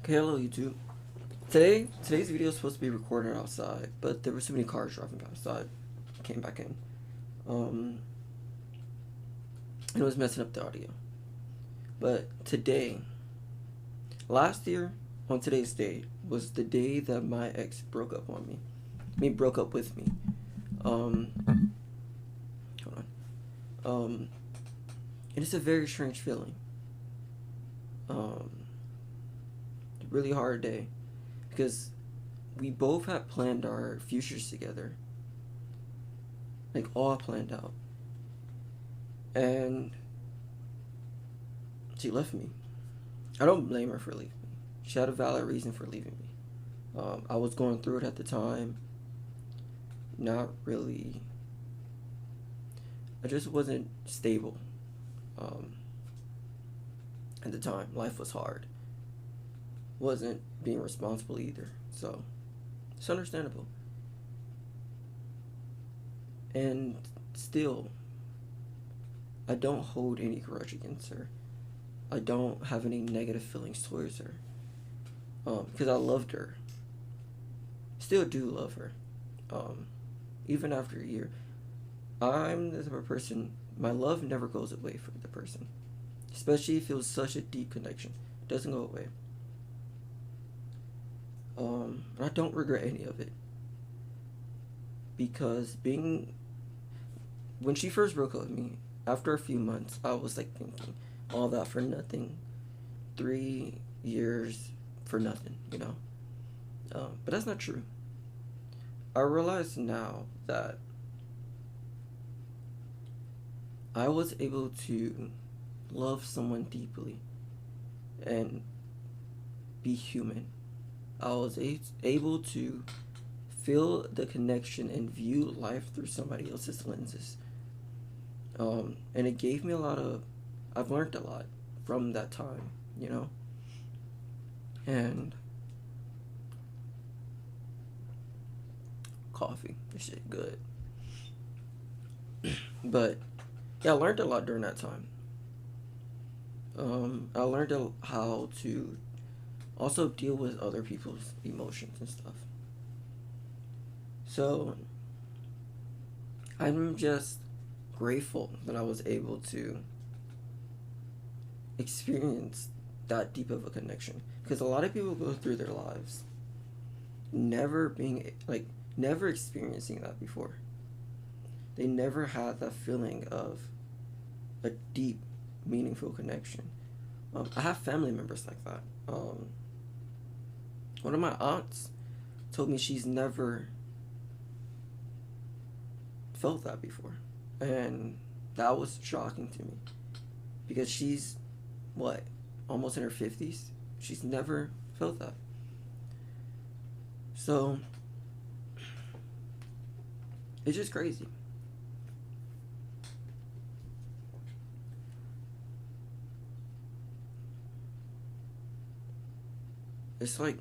Okay, hello YouTube. Today's video is supposed to be recorded outside, but there were so many cars driving past, so I came back in. Um, and it was messing up the audio. But today, last year on today's date was the day that my ex broke up on me. Broke up with me. Um, hold on. And it's a very strange feeling. Um, really hard day because we both had planned our futures together, like all planned out, and she left me. I don't blame her for leaving me. She had a valid reason for leaving me. I was going through it at the time. Not really. I just wasn't stable. Um, at the time, life was hard. Wasn't being responsible either. So it's understandable. And still, I don't hold any grudge against her. I don't have any negative feelings towards her. Because I loved her. Still do love her. Even after a year. I'm the type of person, my love never goes away from the person. Especially if it was such a deep connection. It doesn't go away. I don't regret any of it. Because when she first broke up with me, after a few months, I was like thinking, all that for nothing. 3 years for nothing, you know? But that's not true. I realize now that I was able to love someone deeply and be human. I was able to feel the connection and view life through somebody else's lenses. And it gave me I've learned a lot from that time, you know? And coffee, this shit good. But yeah, I learned a lot during that time. I learned how to also deal with other people's emotions and stuff. So I'm just grateful that I was able to experience that deep of a connection. Because a lot of people go through their lives never experiencing that before. They never had that feeling of a deep, meaningful connection. I have family members like that. One of my aunts told me she's never felt that before. And that was shocking to me. Because she's, what, almost in her 50s? She's never felt that. So, it's just crazy. It's like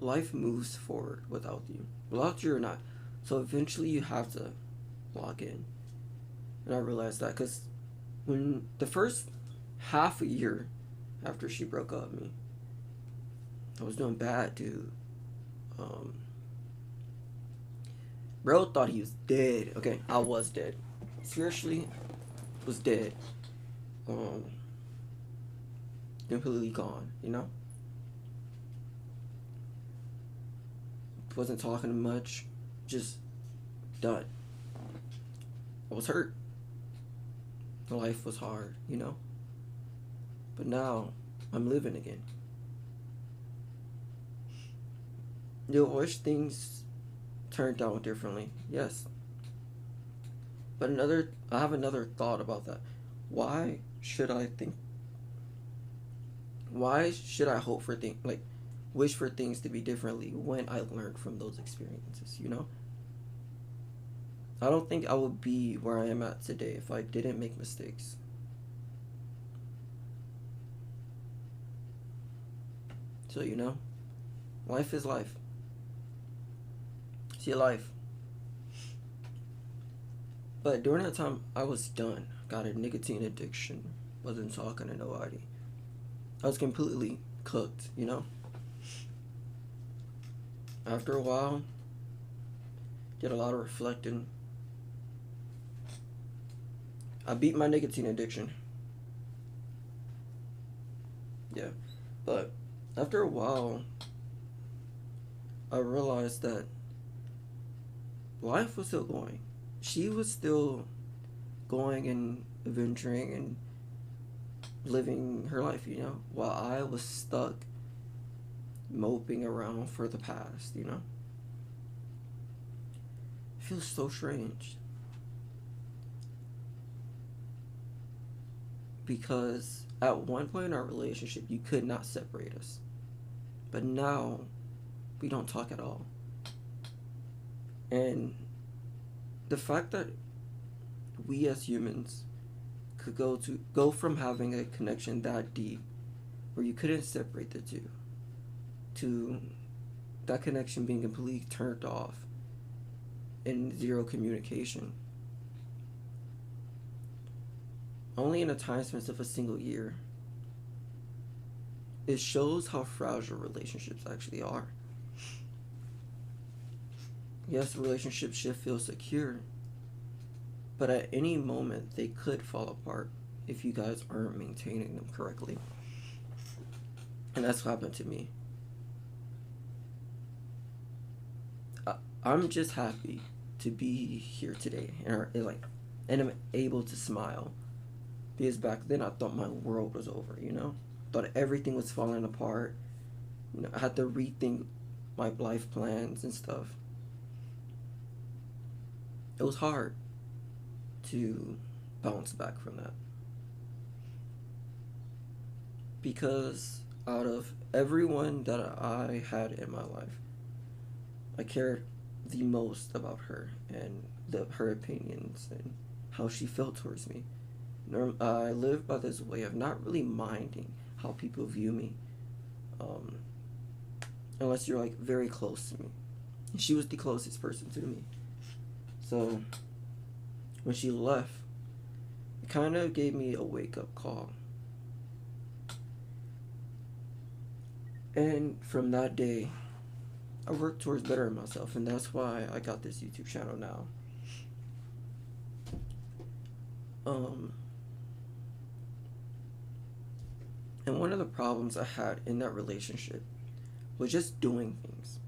life moves forward without you or not. So eventually you have to log in. And I realized that because when the first half a year after she broke up with me, I was doing bad, dude. Bro thought he was dead. Okay, I was dead. Spiritually, was dead. Completely gone, you know? Wasn't talking much. Just done. I was hurt. Life was hard, you know? But now, I'm living again. You wish things turned out differently. Yes. But I have another thought about that. Why should I think? Why should I hope for wish for things to be differently when I learned from those experiences, you know? I don't think I would be where I am at today if I didn't make mistakes. So, you know, life is life. See life. But during that time, I was done. Got a nicotine addiction. Wasn't talking to nobody. I was completely cooked, you know? After a while, did a lot of reflecting. I beat my nicotine addiction. Yeah. But after a while, I realized that life was still going. She was still going and adventuring and living her life, you know, while I was stuck moping around for the past, you know? It feels so strange. Because at one point in our relationship, you could not separate us. But now, we don't talk at all. And the fact that we as humans could go from having a connection that deep where you couldn't separate the two to that connection being completely turned off and zero communication only in a time span of a single year, it shows how fragile relationships actually are. Yes, relationships should feel secure, but at any moment they could fall apart if you guys aren't maintaining them correctly. And that's what happened to me. I'm just happy to be here today and I'm able to smile. Because back then I thought my world was over, you know? Thought everything was falling apart. You know, I had to rethink my life plans and stuff. It was hard to bounce back from that. Because out of everyone that I had in my life, I cared the most about her and her opinions and how she felt towards me. I live by this way of not really minding how people view me, um, unless you're like very close to me. And she was the closest person to me. So when she left, it kind of gave me a wake up call. And from that day, I worked towards bettering myself, and that's why I got this YouTube channel now. And one of the problems I had in that relationship was just doing things.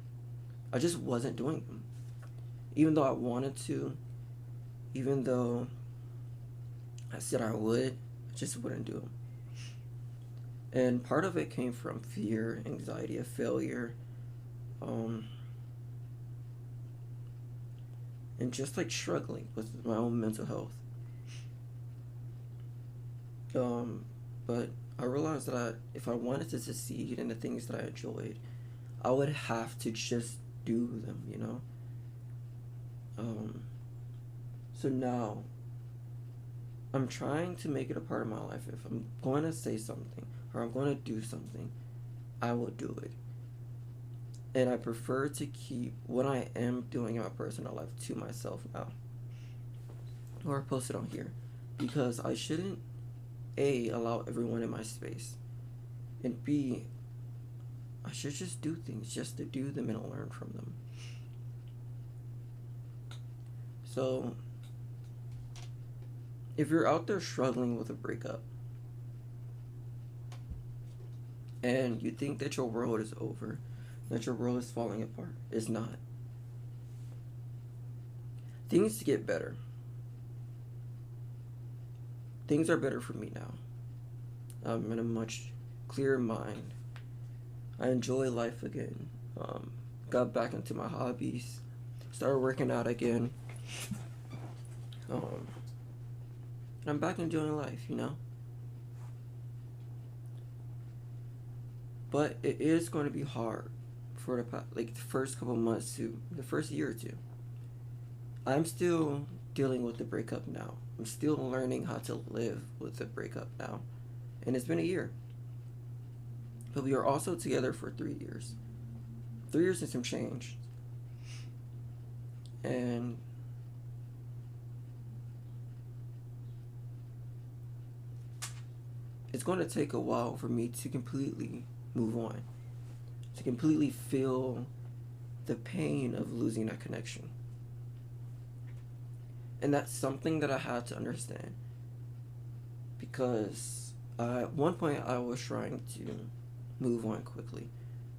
I just wasn't doing them. Even though I wanted to, even though I said I would, I just wouldn't do them. And part of it came from fear, anxiety of failure, and just like struggling with my own mental health. But I realized that if I wanted to succeed in the things that I enjoyed, I would have to just do them, you know? So now, I'm trying to make it a part of my life. If I'm going to say something or I'm going to do something, I will do it. And I prefer to keep what I am doing in my personal life to myself now. Or post it on here. Because I shouldn't, A, allow everyone in my space. And B, I should just do things just to do them and learn from them. So, if you're out there struggling with a breakup and you think that your world is over, that your world is falling apart, it's not. Things get better. Things are better for me now. I'm in a much clearer mind. I enjoy life again. Got back into my hobbies. Started working out again. And I'm back enjoying life, you know? But it is going to be hard for the first couple months to the first year or two. I'm still dealing with the breakup now. I'm still learning how to live with the breakup now. And it's been a year. But we are also together for 3 years. 3 years and some change. And it's going to take a while for me to completely move on, to completely feel the pain of losing that connection. And that's something that I had to understand, because at one point I was trying to move on quickly.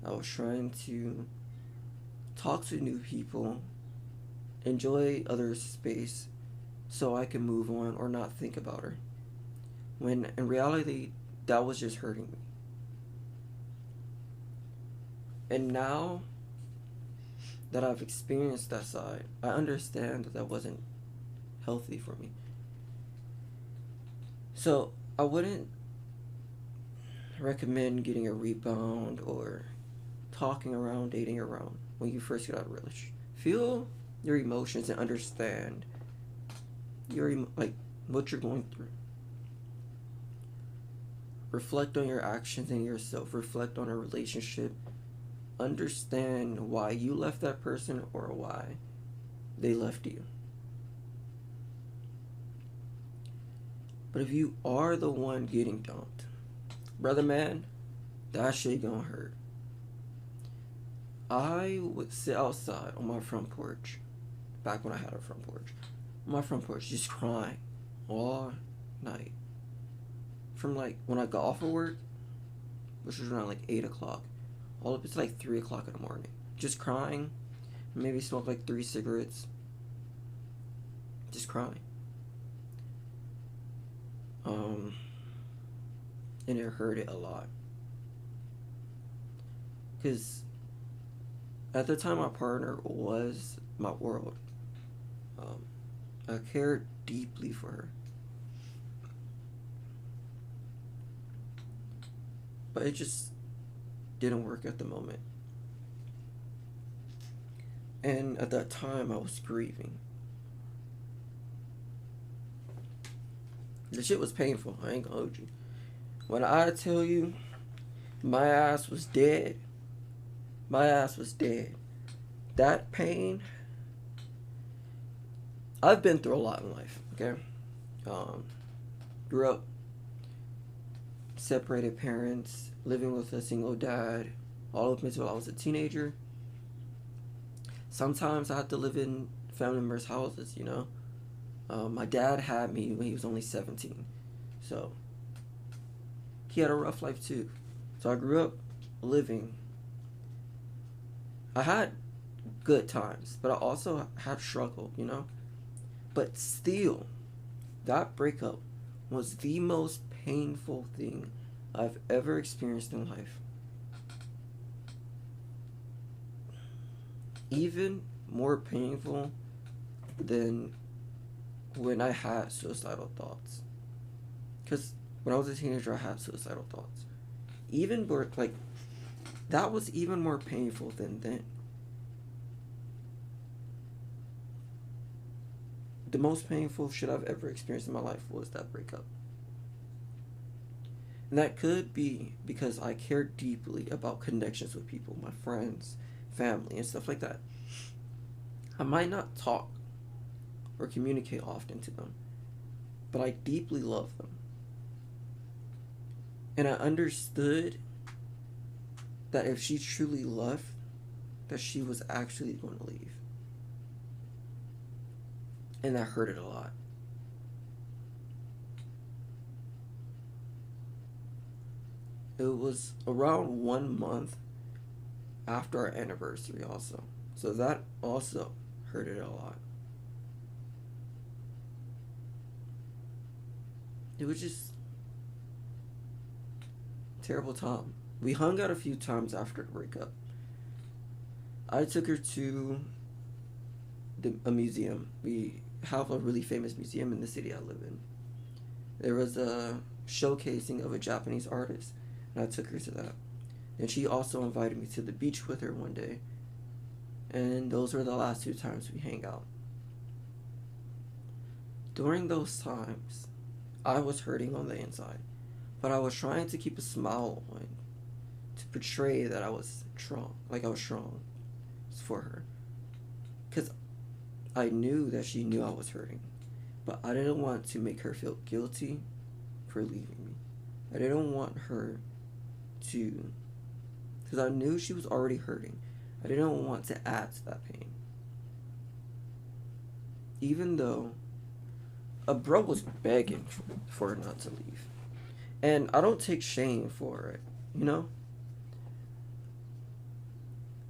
I was trying to talk to new people, enjoy others' space, so I can move on or not think about her. When in reality, that was just hurting me. And now that I've experienced that side, I understand that that wasn't healthy for me. So I wouldn't recommend getting a rebound or talking around, dating around when you first get out of a relationship. Feel your emotions and understand like what you're going through. Reflect on your actions and yourself. Reflect on a relationship. Understand why you left that person or why they left you. But if you are the one getting dumped, brother man, that shit gonna hurt. I would sit outside on my front porch, back when I had a front porch, on my front porch, just crying all night. From like when I got off of work, which was around like 8 o'clock, all up to like 3 o'clock in the morning. Just crying, maybe smoke like 3 cigarettes, just crying. And it hurt it a lot. Because at the time, my partner was my world. I cared deeply for her. But it just didn't work at the moment. And at that time, I was grieving. The shit was painful. I ain't gonna hold you. When I tell you, my ass was dead. My ass was dead. That pain. I've been through a lot in life. Okay. Grew up separated parents, living with a single dad, all up until I was a teenager. Sometimes I had to live in family members' houses. My dad had me when he was only 17. So he had a rough life too. So I grew up living. I had good times, but I also had struggle. But still, that breakup was the most painful thing I've ever experienced in life. Even more painful than when I had suicidal thoughts. Because when I was a teenager, I had suicidal thoughts. Even more, like, that was even more painful than then. The most painful shit I've ever experienced in my life was that breakup. And that could be because I care deeply about connections with people, my friends, family, and stuff like that. I might not talk or communicate often to them, but I deeply love them. And I understood that if she truly left, that she was actually going to leave. And that hurted a lot. It was around 1 month after our anniversary also. So that also hurted a lot. It was just a terrible time. We hung out a few times after the breakup. I took her to a museum. We have a really famous museum in the city I live in. There was a showcasing of a Japanese artist, and I took her to that. And she also invited me to the beach with her one day. And those were the last 2 times we hang out. During those times, I was hurting on the inside, but I was trying to keep a smile on, to portray that I was strong, like I was strong for her. Because I knew that she knew I was hurting, but I didn't want to make her feel guilty for leaving me. I didn't want her to, because I knew she was already hurting. I didn't want to add to that pain. Even though a bro was begging for her not to leave. And I don't take shame for it, you know?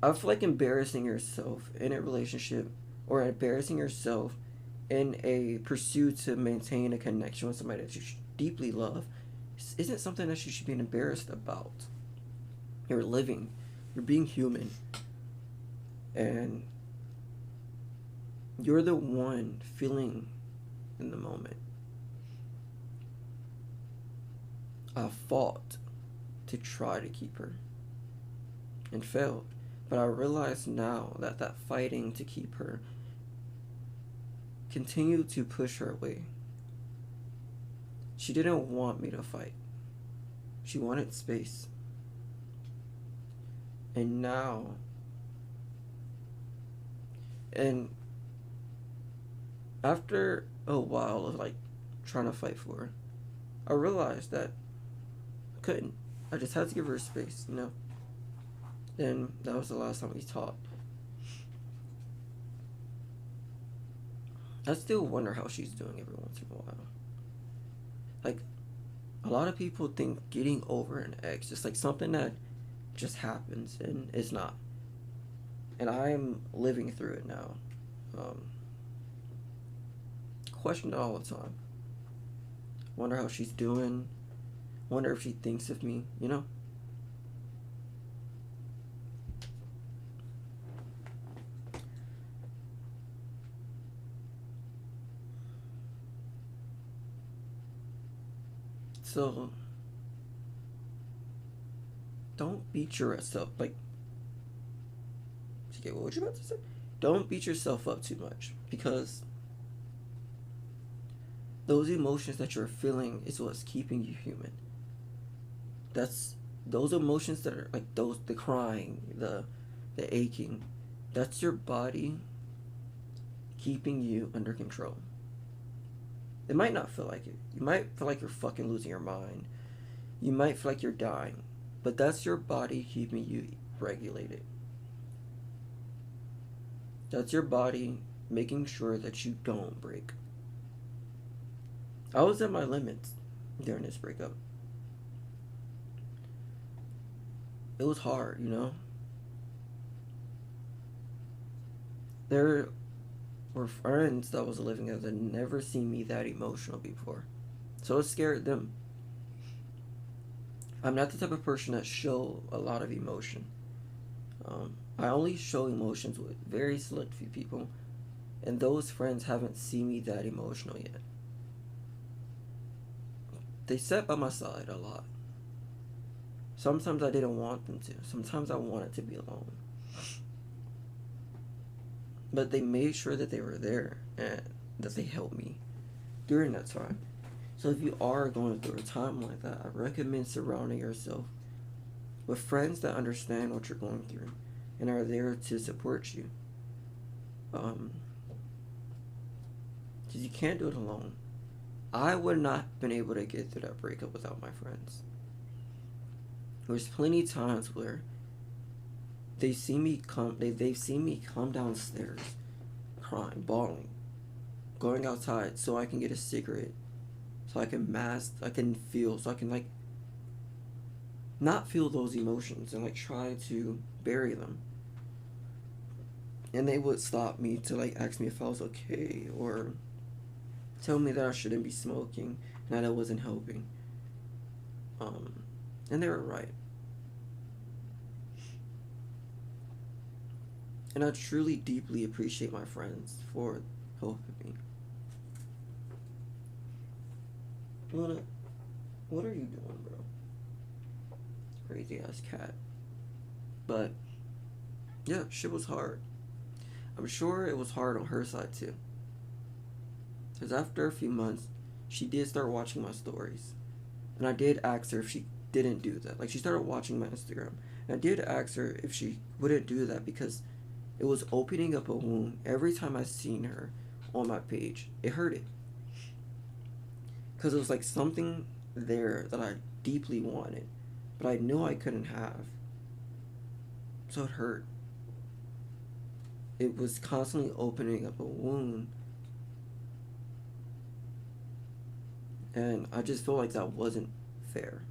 I feel like embarrassing yourself in a relationship or embarrassing yourself in a pursuit to maintain a connection with somebody that you deeply love isn't something that you should be embarrassed about. You're living, you're being human, and you're the one feeling in the moment. I fought to try to keep her and failed. But I realize now that that fighting to keep her continued to push her away. She didn't want me to fight. She wanted space. And now, and after a while of like trying to fight for her, I realized that I couldn't. I just had to give her space, you know? And that was the last time we talked. I still wonder how she's doing every once in a while. Like, a lot of people think getting over an ex is like something that just happens, and it's not. And I'm living through it now. Question it all the time. Wonder how she's doing. Wonder if she thinks of me, you know? So, don't beat yourself. Like, okay, what was you about to say? Don't beat yourself up too much, because those emotions that you're feeling is what's keeping you human. That's those emotions that are like those, the crying, the aching. That's your body keeping you under control. It might not feel like it. You might feel like you're fucking losing your mind. You might feel like you're dying. But that's your body keeping you regulated. That's your body making sure that you don't break. I was at my limits during this breakup. It was hard, you know? There were friends that was living with that never seen me that emotional before. So it scared them. I'm not the type of person that show a lot of emotion. I only show emotions with very select few people, and those friends haven't seen me that emotional yet. They sat by my side a lot. Sometimes I didn't want them to. Sometimes I wanted to be alone. But they made sure that they were there and that they helped me during that time. So if you are going through a time like that, I recommend surrounding yourself with friends that understand what you're going through and are there to support you. Because you can't do it alone. I would not have been able to get through that breakup without my friends. There's plenty of times where they've seen me come downstairs crying, bawling, going outside so I can get a cigarette, so I can mask, I can feel, so I can like not feel those emotions and like try to bury them. And they would stop me to like ask me if I was okay, or tell me that I shouldn't be smoking and that it wasn't helping. And they were right. And I truly deeply appreciate my friends for helping me. What are you doing, bro? Crazy ass cat. But yeah, shit was hard. I'm sure it was hard on her side too. Because after a few months, she did start watching my stories. And I did ask her if she didn't do that. Like, she started watching my Instagram. And I did ask her if she wouldn't do that because it was opening up a wound. Every time I seen her on my page, it hurted. Because it was like something there that I deeply wanted, but I knew I couldn't have. So it hurt. It was constantly opening up a wound, and I just felt like that wasn't fair.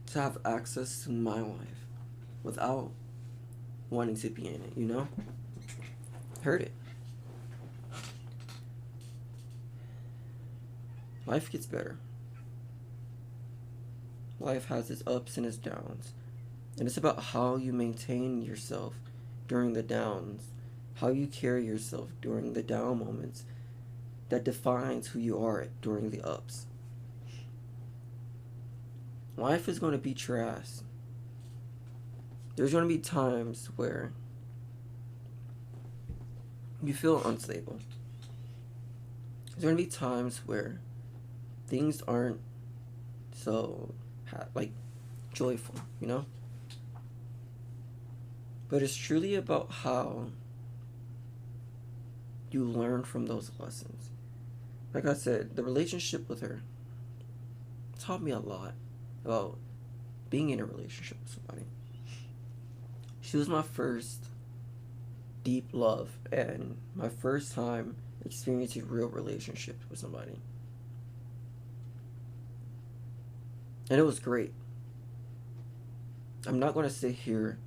To have access to my life without wanting to be in it, you know? Hurt it. Life gets better. Life has its ups and its downs. And it's about how you maintain yourself during the downs, how you carry yourself during the down moments that defines who you are during the ups. Life is going to beat your ass. There's going to be times where you feel unstable. There's going to be times where things aren't so like joyful, you know? But it's truly about how you learn from those lessons. Like I said, the relationship with her taught me a lot about being in a relationship with somebody. She was my first deep love and my first time experiencing real relationships with somebody. And it was great. I'm not going to sit here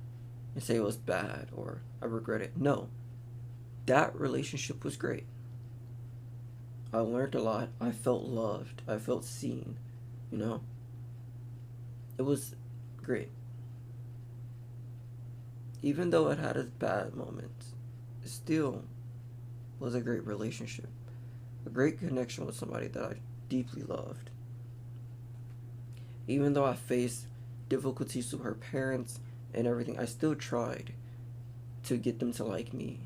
and say it was bad or I regret it. No, that relationship was great. I learned a lot. I felt loved. I felt seen, you know? It was great. Even though it had its bad moments, it still was a great relationship. A great connection with somebody that I deeply loved. Even though I faced difficulties with her parents and everything, I still tried to get them to like me.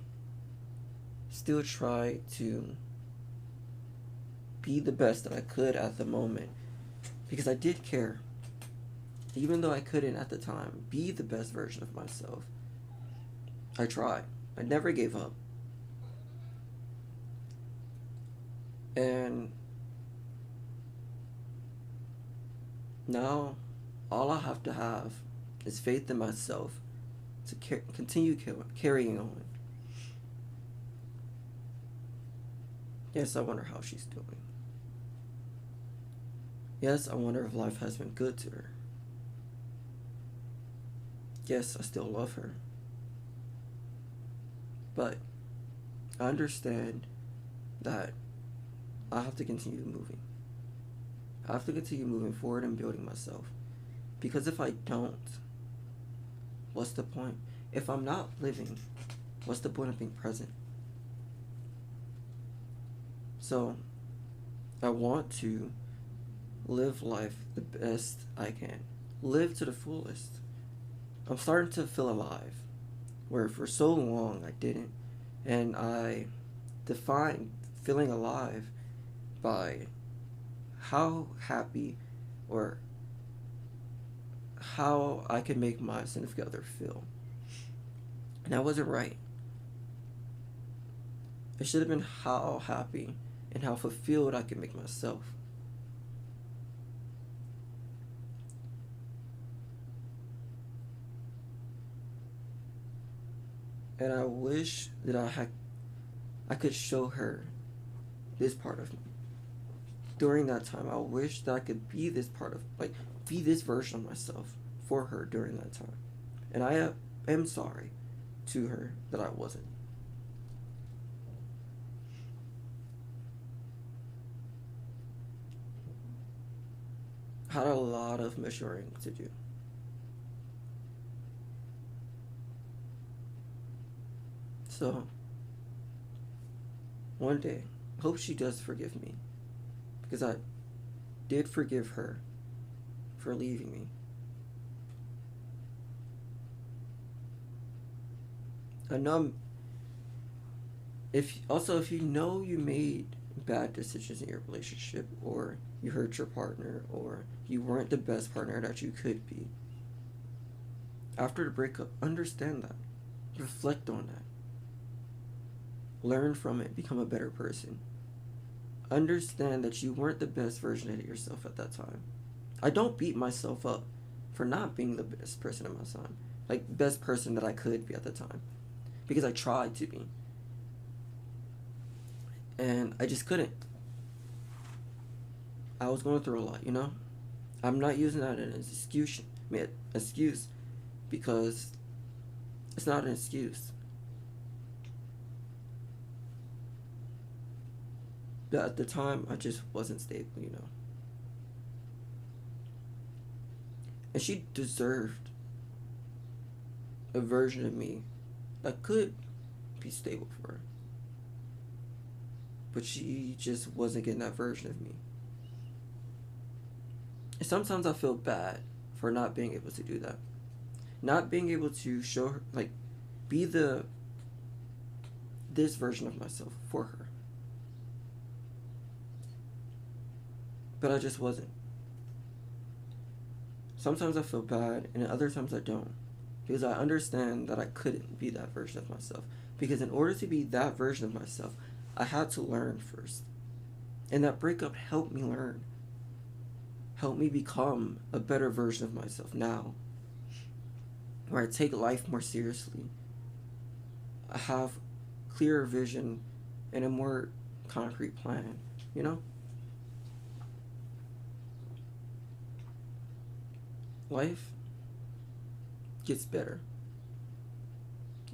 Still tried to be the best that I could at the moment. Because I did care. Even though I couldn't at the time be the best version of myself, I tried. I never gave up. And now, all I have to have is faith in myself to continue carrying on. Yes, I wonder how she's doing. Yes, I wonder if life has been good to her. Yes, I still love her. But I understand that I have to continue moving. I have to continue moving forward and building myself. Because if I don't, what's the point? If I'm not living, what's the point of being present? So, I want to live life the best I can. Live to the fullest. I'm starting to feel alive. Where for so long I didn't. And I defined feeling alive by how happy or how I could make my significant other feel. And that wasn't right. It should have been how happy and how fulfilled I could make myself. And I wish that I could show her this part of me. During that time, I wish that I could be this part of, like, be this version of myself for her during that time. And I am sorry to her that I wasn't. Had a lot of maturing to do. So, one day, I hope she does forgive me. Because I did forgive her for leaving me. I know if you know you made bad decisions in your relationship or you hurt your partner or you weren't the best partner that you could be, after the breakup, understand that. Reflect on that. Learn from it, become a better person. understand that you weren't the best version of yourself at that time. I don't beat myself up for not being the best person at my time. Like, best person that I could be at the time. Because I tried to be. And I just couldn't. I was going through a lot, you know? I'm not using that as an excuse because it's not an excuse. But at the time, I just wasn't stable, you know? And she deserved a version of me that could be stable for her. But she just wasn't getting that version of me. And sometimes I feel bad for not being able to do that. Not being able to show her, like, be this version of myself for her. But I just wasn't. Sometimes I feel bad, and other times I don't. Because I understand that I couldn't be that version of myself. Because in order to be that version of myself, I had to learn first. And that breakup helped me learn. Helped me become a better version of myself now. Where I take life more seriously. I have clearer vision and a more concrete plan, you know? Life gets better.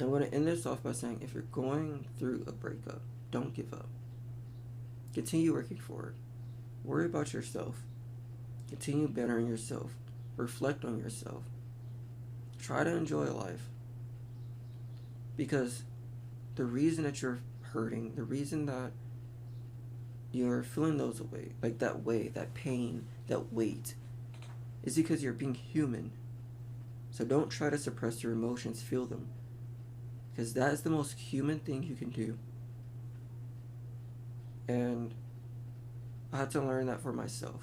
I'm going to end this off by saying if you're going through a breakup, don't give up. Continue working for it. Worry about yourself. Continue bettering yourself. Reflect on yourself. Try to enjoy life. Because the reason that you're hurting, the reason that you're feeling those way, like that way, that pain, that weight, is because you're being human. So don't try to suppress your emotions, feel them. Because that is the most human thing you can do. And I had to learn that for myself.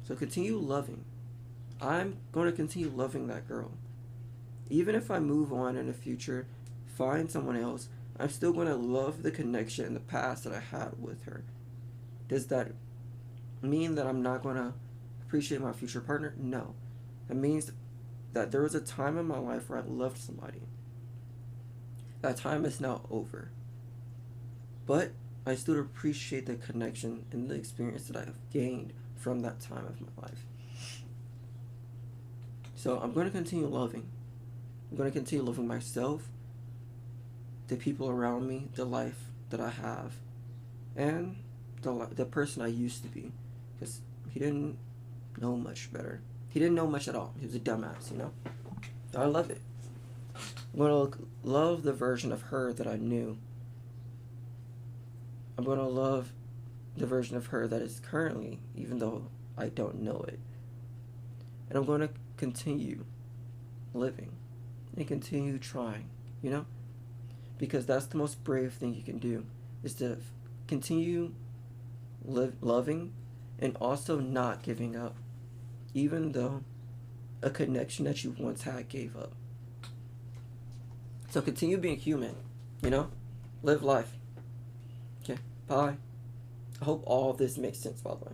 So continue loving. I'm going to continue loving that girl. Even if I move on in the future, find someone else, I'm still going to love the connection in the past that I had with her. Does that mean that I'm not going to appreciate my future partner? No. It means that there was a time in my life where I loved somebody. That time is now over. But I still appreciate the connection and the experience that I have gained from that time of my life. So I'm going to continue loving. I'm going to continue loving myself, the people around me, the life that I have, and the person I used to be. Because he didn't know much better. He didn't know much at all. He was a dumbass, you know? I love it. I'm going to love the version of her that I knew. I'm going to love the version of her that is currently, even though I don't know it. And I'm going to continue living and continue trying, you know? Because that's the most brave thing you can do, is to continue loving and also not giving up, even though a connection that you once had gave up. So continue being human, you know? Live life. Okay, bye. I hope all of this makes sense, by the way.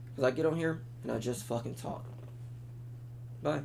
Because I get on here and I just fucking talk. Bye.